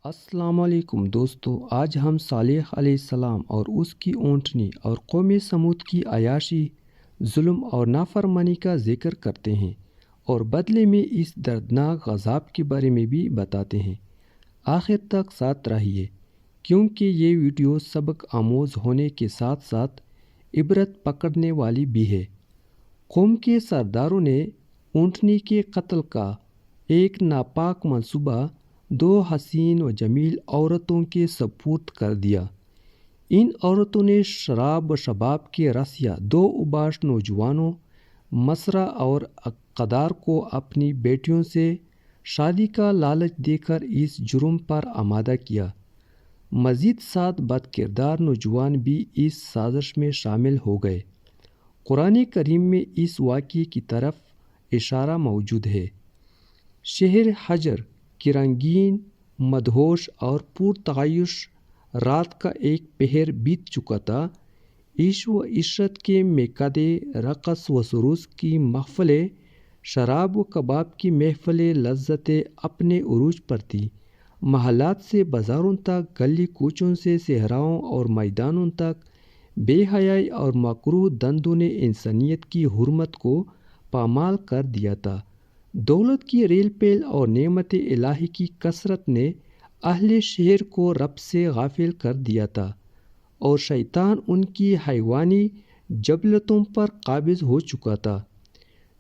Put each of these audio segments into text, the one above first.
السلام علیکم دوستو، آج ہم صالح علیہ السلام اور اس کی اونٹنی اور قوم سمود کی عیاشی، ظلم اور نافرمانی کا ذکر کرتے ہیں اور بدلے میں اس دردناک عذاب کے بارے میں بھی بتاتے ہیں۔ آخر تک ساتھ رہیے کیونکہ یہ ویڈیو سبق آموز ہونے کے ساتھ ساتھ عبرت پکڑنے والی بھی ہے۔ قوم کے سرداروں نے اونٹنی کے قتل کا ایک ناپاک منصوبہ 2 حسین و جمیل عورتوں کے سپرد کر دیا۔ ان عورتوں نے شراب و شباب کے رس یا 2 اوباش نوجوانوں مسرہ اور قدار کو اپنی بیٹیوں سے شادی کا لالچ دے کر اس جرم پر آمادہ کیا۔ مزید 7 بد کردار نوجوان بھی اس سازش میں شامل ہو گئے۔ قرآن کریم میں اس واقعے کی طرف اشارہ موجود ہے۔ شہر حجر کی رنگین، مدہوش اور پرتعیش رات کا ایک پہر بیت چکا تھا۔ عیش و عشرت کے میکدے، رقص و سروس کی محفلیں، شراب و کباب کی محفلیں لذتیں اپنے عروج پر تھی۔ محلات سے بازاروں تک، گلی کوچوں سے صحراؤں اور میدانوں تک بے حیائی اور مکروہ دندوں نے انسانیت کی حرمت کو پامال کر دیا تھا۔ دولت کی ریل پیل اور نعمت الہی کی کثرت نے اہل شہر کو رب سے غافل کر دیا تھا اور شیطان ان کی حیوانی جبلتوں پر قابض ہو چکا تھا۔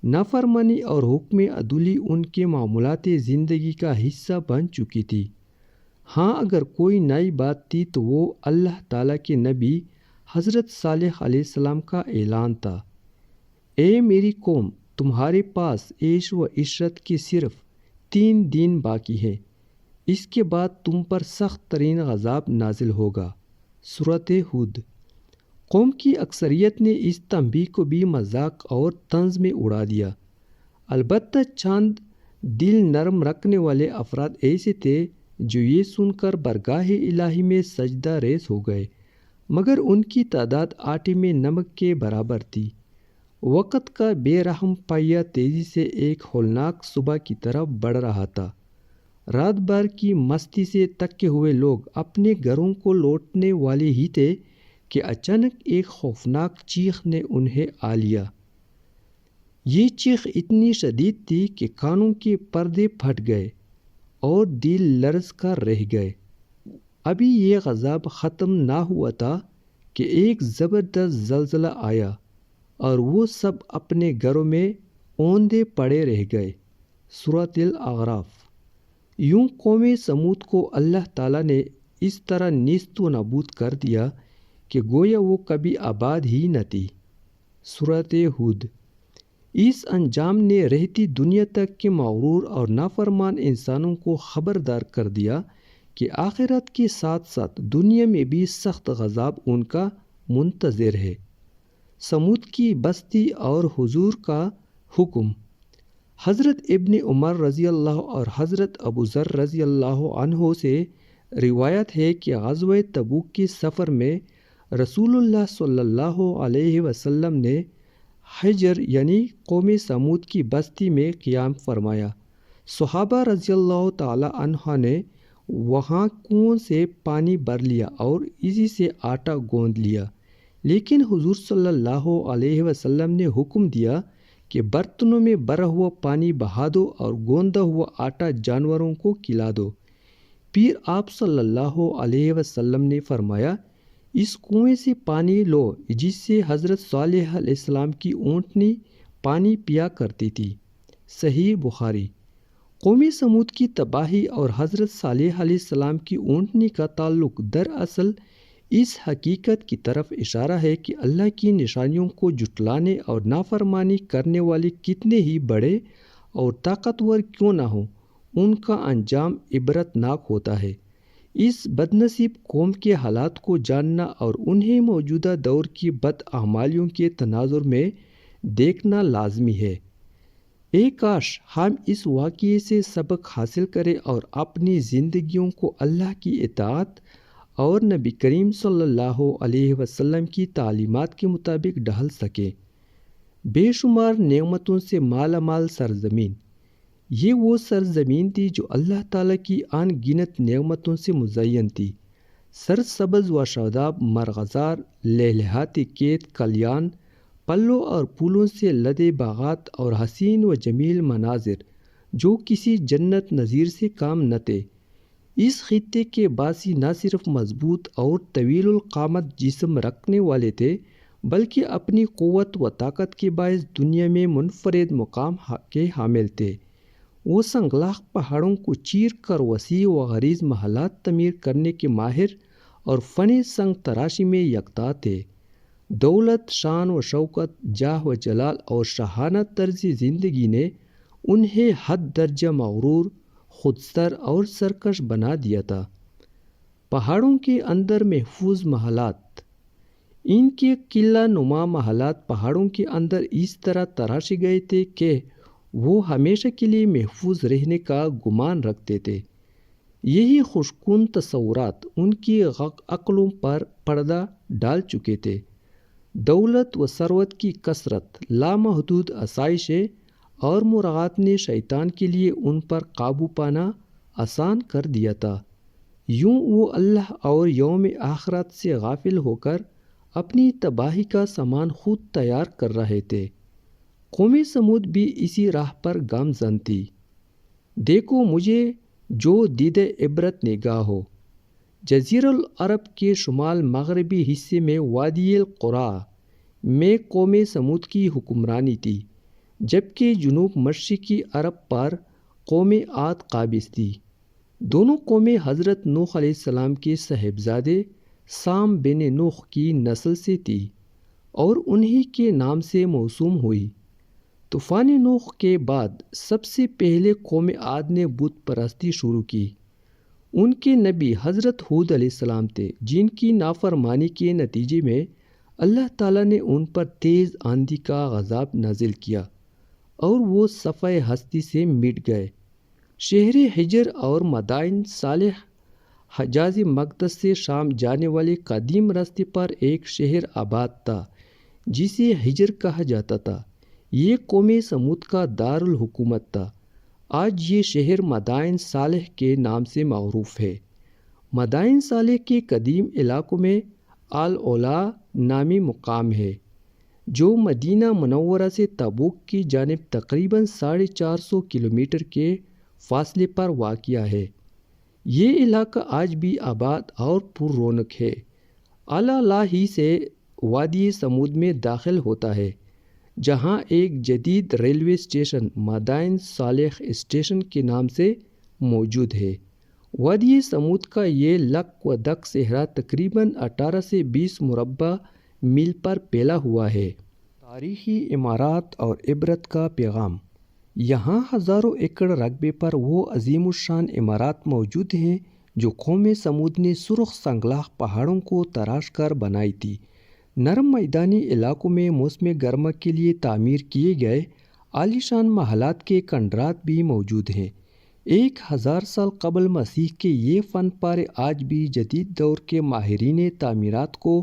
نافرمانی اور حکم عدولی ان کے معمولات زندگی کا حصہ بن چکی تھی۔ ہاں، اگر کوئی نئی بات تھی تو وہ اللہ تعالیٰ کے نبی حضرت صالح علیہ السلام کا اعلان تھا۔ اے میری قوم، تمہارے پاس عیش و عشرت کے صرف 3 دن باقی ہیں، اس کے بعد تم پر سخت ترین عذاب نازل ہوگا۔ سورۃ ہود۔ قوم کی اکثریت نے اس تنبیہ کو بھی مذاق اور طنز میں اڑا دیا۔ البتہ چند دل نرم رکھنے والے افراد ایسے تھے جو یہ سن کر برگاہ الہی میں سجدہ ریز ہو گئے، مگر ان کی تعداد آٹے میں نمک کے برابر تھی۔ وقت کا بے رحم پہیہ تیزی سے ایک ہولناک صبح کی طرف بڑھ رہا تھا۔ رات بھر کی مستی سے تھکے ہوئے لوگ اپنے گھروں کو لوٹنے والے ہی تھے کہ اچانک ایک خوفناک چیخ نے انہیں آ لیا۔ یہ چیخ اتنی شدید تھی کہ کانوں کے پردے پھٹ گئے اور دل لرز کر رہ گئے۔ ابھی یہ عذاب ختم نہ ہوا تھا کہ ایک زبردست زلزلہ آیا اور وہ سب اپنے گھروں میں اوندے پڑے رہ گئے۔ سورۃ الاعراف۔ یوں قوم سمود کو اللہ تعالیٰ نے اس طرح نیست و نابود کر دیا کہ گویا وہ کبھی آباد ہی نہ تھی۔ سورۃ ہود۔ اس انجام نے رہتی دنیا تک کے مغرور اور نافرمان انسانوں کو خبردار کر دیا کہ آخرت کے ساتھ ساتھ دنیا میں بھی سخت عذاب ان کا منتظر ہے۔ سمود کی بستی اور حضور کا حکم۔ حضرت ابن عمر رضی اللہ اور حضرت ابو ذر رضی اللہ عنہ سے روایت ہے کہ غزوہ تبوک کے سفر میں رسول اللہ صلی اللہ علیہ وسلم نے حجر یعنی قوم سمود کی بستی میں قیام فرمایا۔ صحابہ رضی اللہ تعالی عنہ نے وہاں کنویں سے پانی بھر لیا اور اسی سے آٹا گوندھ لیا، لیکن حضور صلی اللہ علیہ وسلم نے حکم دیا کہ برتنوں میں بھرا ہوا پانی بہا دو اور گوندا ہوا آٹا جانوروں کو کھلا دو۔ پھر آپ صلی اللہ علیہ وسلم نے فرمایا، اس کنویں سے پانی لو جس سے حضرت صالح علیہ السلام کی اونٹنی پانی پیا کرتی تھی۔ صحیح بخاری۔ قوم سمود کی تباہی اور حضرت صالح علیہ السلام کی اونٹنی کا تعلق دراصل اس حقیقت کی طرف اشارہ ہے کہ اللہ کی نشانیوں کو جھٹلانے اور نافرمانی کرنے والے کتنے ہی بڑے اور طاقتور کیوں نہ ہوں، ان کا انجام عبرت ناک ہوتا ہے۔ اس بدنصیب قوم کے حالات کو جاننا اور انہیں موجودہ دور کی بدعمالیوں کے تناظر میں دیکھنا لازمی ہے۔ کاش ہم اس واقعے سے سبق حاصل کریں اور اپنی زندگیوں کو اللہ کی اطاعت اور نبی کریم صلی اللہ علیہ وسلم کی تعلیمات کے مطابق ڈھال سکیں۔ بے شمار نعمتوں سے مالا مال سرزمین، یہ وہ سرزمین تھی جو اللہ تعالیٰ کی ان گنت نعمتوں سے مزین تھی۔ سرسبز و شاداب مرغزار، لہلہاتے کھیت کھلیان، پلوں اور پھولوں سے لدے باغات اور حسین و جمیل مناظر جو کسی جنت نظیر سے کام نہ تھے۔ اس خطے کے باسی نہ صرف مضبوط اور طویل القامت جسم رکھنے والے تھے، بلکہ اپنی قوت و طاقت کے باعث دنیا میں منفرد مقام کے حامل تھے۔ وہ سنگلاخ پہاڑوں کو چیر کر وسیع و غریض محلات تعمیر کرنے کے ماہر اور فن سنگ تراشی میں یکتا تھے۔ دولت، شان و شوکت، جاہ و جلال اور شاہانہ طرز زندگی نے انہیں حد درجہ مغرور، خودسر اور سرکش بنا دیا تھا۔ پہاڑوں کے اندر محفوظ محلات، ان کے قلعہ نما محلات پہاڑوں کے اندر اس طرح تراشے گئے تھے کہ وہ ہمیشہ کے لیے محفوظ رہنے کا گمان رکھتے تھے۔ یہی خوشگوار تصورات ان کی عقلوں پر پردہ ڈال چکے تھے۔ دولت و ثروت کی کثرت، لامحدود آسائشیں اور مراعات نے شیطان کے لیے ان پر قابو پانا آسان کر دیا تھا۔ یوں وہ اللہ اور یوم آخرت سے غافل ہو کر اپنی تباہی کا سامان خود تیار کر رہے تھے۔ قوم سمود بھی اسی راہ پر گامزن تھی۔ دیکھو مجھے جو دید عبرت نگاہ ہو۔ جزیرہ العرب کے شمال مغربی حصے میں وادی القرا میں قوم سمود کی حکمرانی تھی، جبکہ جنوب مشرقی عرب پر قوم عاد قابض تھی۔ دونوں قومیں حضرت نوح علیہ السلام کے صاحبزادے سام بن نوح کی نسل سے تھی اور انہی کے نام سے موسوم ہوئی۔ طوفان نوح کے بعد سب سے پہلے قوم عاد نے بت پرستی شروع کی۔ ان کے نبی حضرت ہود علیہ السلام تھے، جن کی نافرمانی کے نتیجے میں اللہ تعالیٰ نے ان پر تیز آندھی کا عذاب نازل کیا اور وہ صفحۂ ہستی سے مٹ گئے۔ شہر حجر اور مدائن صالح حجاز مقدس سے شام جانے والے قدیم راستے پر ایک شہر آباد تھا جسے حجر کہا جاتا تھا۔ یہ قوم سمود کا دارالحکومت تھا۔ آج یہ شہر مدائن صالح کے نام سے معروف ہے۔ مدائن صالح کے قدیم علاقوں میں العلا نامی مقام ہے جو مدینہ منورہ سے تبوک کی جانب تقریباً 450 کلومیٹر کے فاصلے پر واقع ہے۔ یہ علاقہ آج بھی آباد اور پر رونق ہے۔ العلا ہی سے وادی سمود میں داخل ہوتا ہے، جہاں ایک جدید ریلوے اسٹیشن مدائن صالح اسٹیشن کے نام سے موجود ہے۔ وادی سمود کا یہ لک و دک صحرا تقریباً 18 سے 20 مربع میل پر پھیلا ہوا ہے۔ تاریخی عمارات اور عبرت کا پیغام۔ یہاں ہزاروں ایکڑ رقبے پر وہ عظیم الشان عمارات موجود ہیں جو قوم سمود نے سرخ سنگلاخ پہاڑوں کو تراش کر بنائی تھی۔ نرم میدانی علاقوں میں موسم گرما کے لیے تعمیر کیے گئے عالیشان محلات کے کھنڈرات بھی موجود ہیں۔ 1000 سال قبل مسیح کے یہ فن پارے آج بھی جدید دور کے ماہرین تعمیرات کو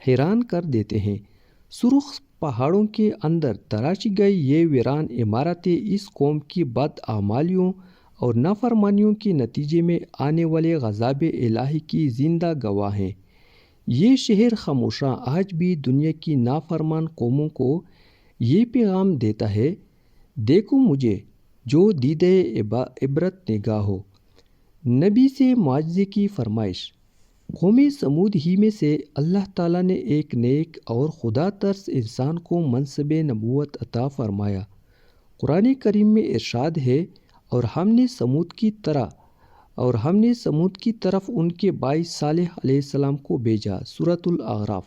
حیران کر دیتے ہیں۔ سرخ پہاڑوں کے اندر تراشی گئی یہ ویران عمارتیں اس قوم کی بدعمالیوں اور نافرمانیوں کے نتیجے میں آنے والے غضب الہی کی زندہ گواہ ہیں۔ یہ شہر خاموشاں آج بھی دنیا کی نافرمان قوموں کو یہ پیغام دیتا ہے، دیکھو مجھے جو دیدہ عبرت نگاہ ہو۔ نبی سے معجزے کی فرمائش۔ قوم سمود ہی میں سے اللہ تعالیٰ نے ایک نیک اور خدا ترس انسان کو منصب نبوت عطا فرمایا۔ قرآن کریم میں ارشاد ہے، اور ہم نے سمود کی طرف ان کے بھائی صالح علیہ السلام کو بھیجا۔ سورۃ الاعراف۔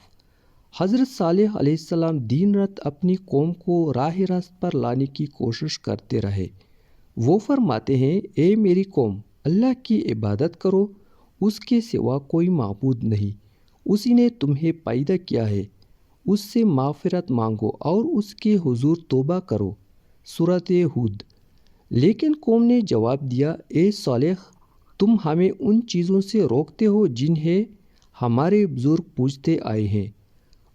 حضرت صالح علیہ السلام دن رات اپنی قوم کو راہ راست پر لانے کی کوشش کرتے رہے۔ وہ فرماتے ہیں، اے میری قوم، اللہ کی عبادت کرو، اس کے سوا کوئی معبود نہیں۔ اسی نے تمہیں پیدا کیا ہے، اس سے مغفرت مانگو اور اس کے حضور توبہ کرو۔ سورۃ ہود۔ لیکن قوم نے جواب دیا، اے صالح، تم ہمیں ان چیزوں سے روکتے ہو جنہیں ہمارے بزرگ پوجتے آئے ہیں،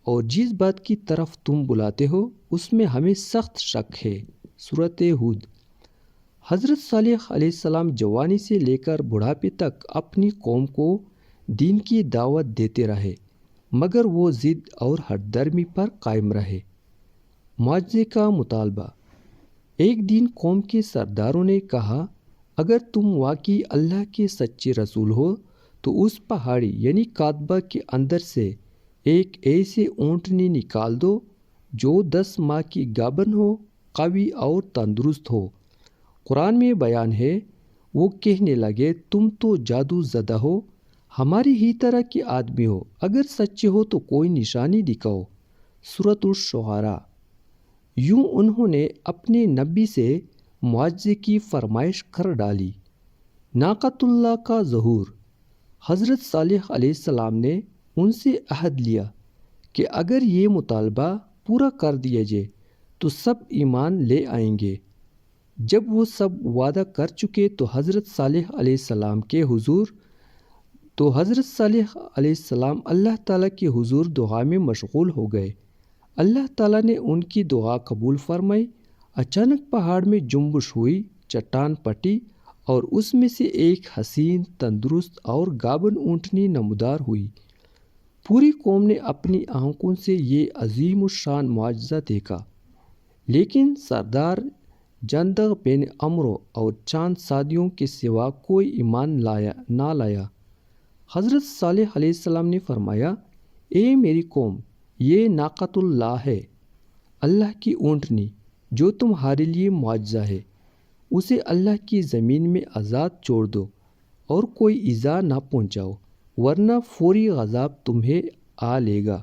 اور جس بات کی طرف تم بلاتے ہو اس میں ہمیں سخت شک ہے۔ سورۃ ہود۔ حضرت صالح علیہ السلام جوانی سے لے کر بڑھاپے تک اپنی قوم کو دین کی دعوت دیتے رہے، مگر وہ ضد اور ہٹ درمی پر قائم رہے۔ معجزے کا مطالبہ۔ ایک دن قوم کے سرداروں نے کہا، اگر تم واقعی اللہ کے سچے رسول ہو تو اس پہاڑی یعنی کعبہ کے اندر سے ایک ایسے اونٹنی نکال دو جو 10 ماہ کی گابن ہو، قوی اور تندرست ہو۔ قرآن میں بیان ہے، وہ کہنے لگے، تم تو جادو زدہ ہو، ہماری ہی طرح کے آدمی ہو، اگر سچے ہو تو کوئی نشانی دکھاؤ۔ سورۃ الشعراء۔ یوں انہوں نے اپنے نبی سے معجزے کی فرمائش کر ڈالی۔ ناقۃ اللہ کا ظہور۔ حضرت صالح علیہ السلام نے ان سے عہد لیا کہ اگر یہ مطالبہ پورا کر دیا جائے تو سب ایمان لے آئیں گے۔ جب وہ سب وعدہ کر چکے تو حضرت صالح علیہ السلام اللہ تعالیٰ کے حضور دعا میں مشغول ہو گئے۔ اللہ تعالیٰ نے ان کی دعا قبول فرمائی۔ اچانک پہاڑ میں جنبش ہوئی، چٹان پھٹی اور اس میں سے ایک حسین، تندرست اور گابن اونٹنی نمودار ہوئی۔ پوری قوم نے اپنی آنکھوں سے یہ عظیم الشان معجزہ دیکھا، لیکن سردار جندغ بن عمرو اور چاند سادیوں کے سوا کوئی ایمان نہ لایا۔ حضرت صالح علیہ السلام نے فرمایا، اے میری قوم، یہ ناقۃ اللہ ہے، اللہ کی اونٹنی جو تمہارے لیے معجزہ ہے۔ اسے اللہ کی زمین میں آزاد چھوڑ دو اور کوئی ایذا نہ پہنچاؤ، ورنہ فوری عذاب تمہیں آ لے گا۔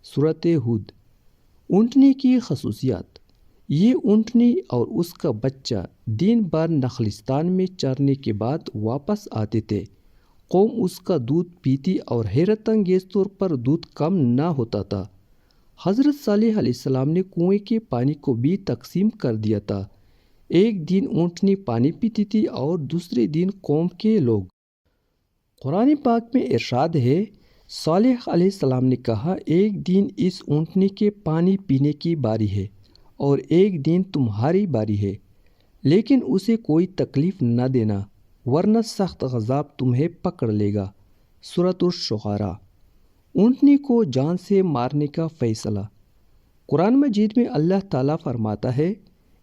سورۃ ہود۔ اونٹنی کی خصوصیات۔ یہ اونٹنی اور اس کا بچہ دن بھر نخلستان میں چرنے کے بعد واپس آتے تھے۔ قوم اس کا دودھ پیتی اور حیرت انگیز طور پر دودھ کم نہ ہوتا تھا۔ حضرت صالح علیہ السلام نے کنویں کے پانی کو بھی تقسیم کر دیا تھا۔ ایک دن اونٹنی پانی پیتی تھی اور دوسرے دن قوم کے لوگ۔ قرآن پاک میں ارشاد ہے، صالح علیہ السلام نے کہا، ایک دن اس اونٹنی کے پانی پینے کی باری ہے اور ایک دن تمہاری باری ہے، لیکن اسے کوئی تکلیف نہ دینا، ورنہ سخت عذاب تمہیں پکڑ لے گا۔ سورۃ الشعراء۔ اونٹنی کو جان سے مارنے کا فیصلہ۔ قرآن مجید میں اللہ تعالیٰ فرماتا ہے،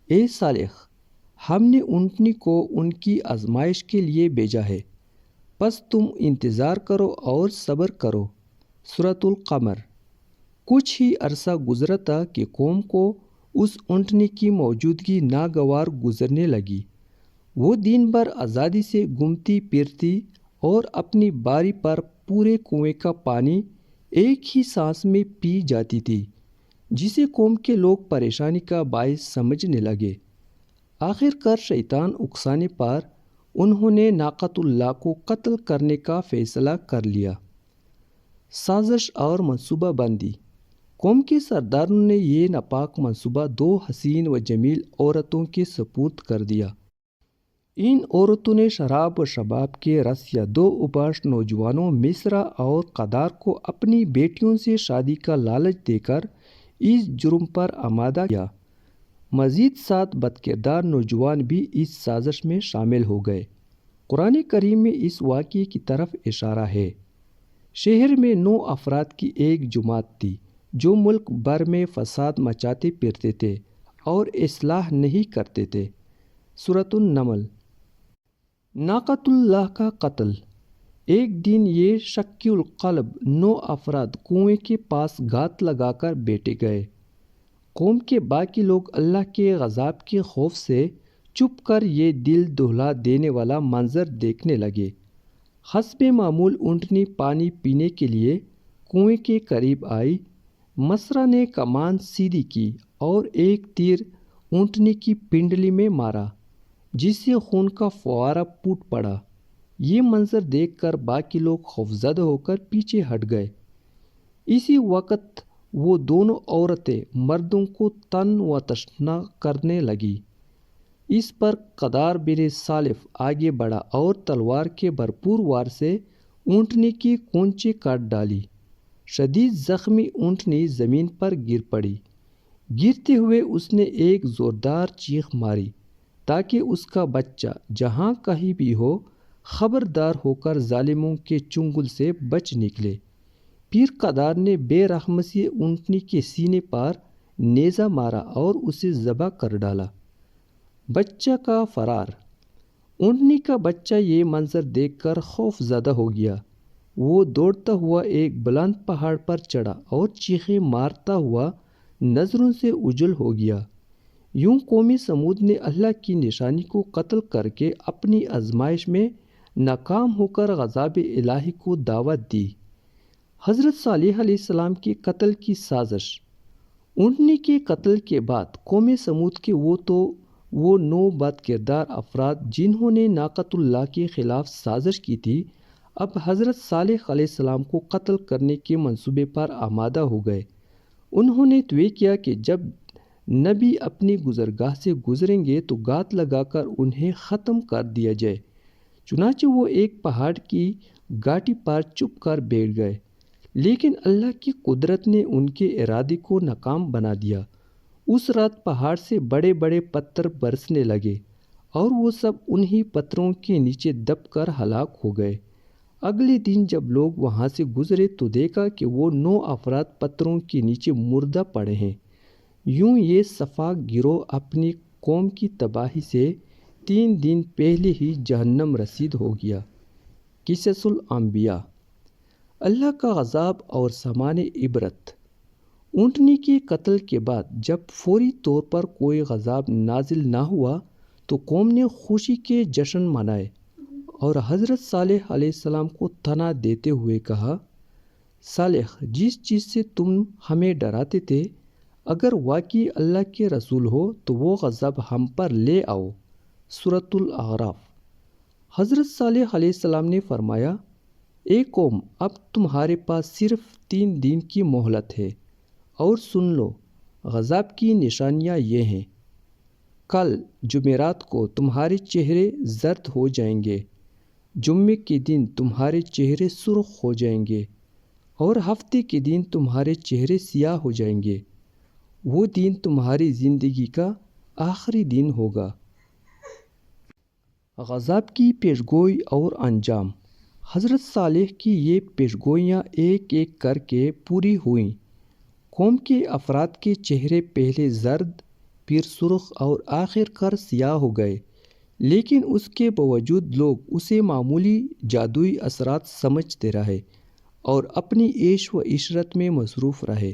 اے صالح، ہم نے اونٹنی کو ان کی آزمائش کے لیے بھیجا ہے، پس تم انتظار کرو اور صبر کرو۔ سورۃ القمر۔ کچھ ہی عرصہ گزرا تھا کہ قوم کو اس اونٹنی کی موجودگی ناگوار گزرنے لگی۔ وہ دن بھر آزادی سے گھومتی پھرتی اور اپنی باری پر پورے کنویں کا پانی ایک ہی سانس میں پی جاتی تھی، جسے قوم کے لوگ پریشانی کا باعث سمجھنے لگے۔ آخر کار شیطان اکسانے پر انہوں نے ناقۃ اللہ کو قتل کرنے کا فیصلہ کر لیا۔ سازش اور منصوبہ بندی۔ قوم کے سرداروں نے یہ ناپاک منصوبہ 2 حسین و جمیل عورتوں کے سپرد کر دیا۔ ان عورتوں نے شراب و شباب کے رس یا 2 اوباش نوجوانوں مصرع اور قدار کو اپنی بیٹیوں سے شادی کا لالچ دے کر اس جرم پر آمادہ کیا۔ مزید 7 بدکردار نوجوان بھی اس سازش میں شامل ہو گئے۔ قرآن کریم میں اس واقعے کی طرف اشارہ ہے۔ شہر میں 9 افراد کی ایک جماعت تھی جو ملک بھر میں فساد مچاتے پھرتے تھے اور اصلاح نہیں کرتے تھے۔ سورۃ النمل۔ ناقۃ اللہ کا قتل۔ ایک دن یہ شکی القلب 9 افراد کنویں کے پاس گھات لگا کر بیٹھے گئے۔ قوم کے باقی لوگ اللہ کے عذاب کے خوف سے چھپ کر یہ دل دہلا دینے والا منظر دیکھنے لگے۔ حسب معمول اونٹنی پانی پینے کے لیے کنویں کے قریب آئی۔ مصرع نے کمان سیدھی کی اور ایک تیر اونٹنی کی پنڈلی میں مارا، جس سے خون کا فوارہ پھوٹ پڑا۔ یہ منظر دیکھ کر باقی لوگ خوفزدہ ہو کر پیچھے ہٹ گئے۔ اسی وقت وہ دونوں عورتیں مردوں کو تن و تشنہ کرنے لگیں۔ اس پر قدار بن سالف آگے بڑھا اور تلوار کے بھرپور وار سے اونٹنی کی کونچیں کاٹ ڈالی۔ شدید زخمی اونٹنی زمین پر گر پڑی۔ گرتے ہوئے اس نے ایک زوردار چیخ ماری۔ تاکہ اس کا بچہ جہاں کہیں بھی ہو خبردار ہو کر ظالموں کے چنگل سے بچ نکلے۔ پیر قدار نے بے رحمی سے اونٹنی کے سینے پر نیزہ مارا اور اسے ذبح کر ڈالا۔ بچہ کا فرار۔ اونٹنی کا بچہ یہ منظر دیکھ کر خوف زدہ ہو گیا۔ وہ دوڑتا ہوا ایک بلند پہاڑ پر چڑھا اور چیخیں مارتا ہوا نظروں سے اوجھل ہو گیا۔ یوں قوم سمود نے اللہ کی نشانی کو قتل کر کے اپنی آزمائش میں ناکام ہو کر غضب الہی کو دعوت دی۔ حضرت صالح علیہ السلام کے قتل کی سازش۔ اونٹنی کے قتل کے بعد قوم سمود کے وہ 9 بد کردار افراد جنہوں نے ناقۃ اللہ کے خلاف سازش کی تھی، اب حضرت صالح علیہ السلام کو قتل کرنے کے منصوبے پر آمادہ ہو گئے۔ انہوں نے طے کیا کہ جب نبی اپنی گزرگاہ سے گزریں گے تو گھات لگا کر انہیں ختم کر دیا جائے۔ چنانچہ وہ ایک پہاڑ کی گھاٹی پر چھپ کر بیٹھ گئے، لیکن اللہ کی قدرت نے ان کے ارادے کو ناکام بنا دیا۔ اس رات پہاڑ سے بڑے بڑے پتھر برسنے لگے اور وہ سب انہی پتھروں کے نیچے دب کر ہلاک ہو گئے۔ اگلے دن جب لوگ وہاں سے گزرے تو دیکھا کہ وہ 9 افراد پتھروں کے نیچے مردہ پڑے ہیں۔ یوں یہ صفاق گروہ اپنی قوم کی تباہی سے 3 دن پہلے ہی جہنم رسید ہو گیا۔ قصص الانبیاء۔ اللہ کا غضب اور سامان عبرت۔ اونٹنی کے قتل کے بعد جب فوری طور پر کوئی غضب نازل نہ ہوا تو قوم نے خوشی کے جشن منائے اور حضرت صالح علیہ السلام کو طعنہ دیتے ہوئے کہا، صالح، جس چیز سے تم ہمیں ڈراتے تھے، اگر واقعی اللہ کے رسول ہو تو وہ غضب ہم پر لے آؤ۔ سورۃ الاعراف۔ حضرت صالح علیہ السلام نے فرمایا، اے قوم، اب تمہارے پاس صرف 3 دن کی مہلت ہے، اور سن لو، غضب کی نشانیاں یہ ہیں۔ کل جمعرات کو تمہارے چہرے زرد ہو جائیں گے، جمعے کے دن تمہارے چہرے سرخ ہو جائیں گے، اور ہفتے کے دن تمہارے چہرے سیاہ ہو جائیں گے۔ وہ دن تمہاری زندگی کا آخری دن ہوگا۔ غضب کی پیشگوئی اور انجام۔ حضرت صالح کی یہ پیشگوئیاں ایک ایک کر کے پوری ہوئیں۔ قوم کے افراد کے چہرے پہلے زرد، پھر سرخ اور آخر کار سیاہ ہو گئے، لیکن اس کے باوجود لوگ اسے معمولی جادوئی اثرات سمجھتے رہے اور اپنی عیش و عشرت میں مصروف رہے۔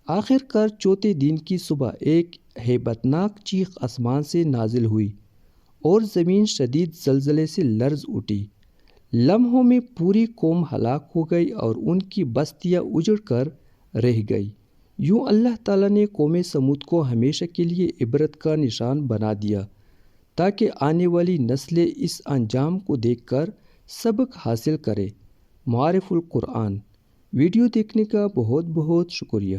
آخر کار چوتھے دن کی صبح ایک ہیبتناک چیخ آسمان سے نازل ہوئی اور زمین شدید زلزلے سے لرز اٹھی۔ لمحوں میں پوری قوم ہلاک ہو گئی اور ان کی بستیاں اجڑ کر رہ گئی۔ یوں اللہ تعالیٰ نے قوم سمود کو ہمیشہ کے لیے عبرت کا نشان بنا دیا تاکہ آنے والی نسلیں اس انجام کو دیکھ کر سبق حاصل کرے۔ معارف القرآن۔ ویڈیو دیکھنے کا بہت بہت شکریہ۔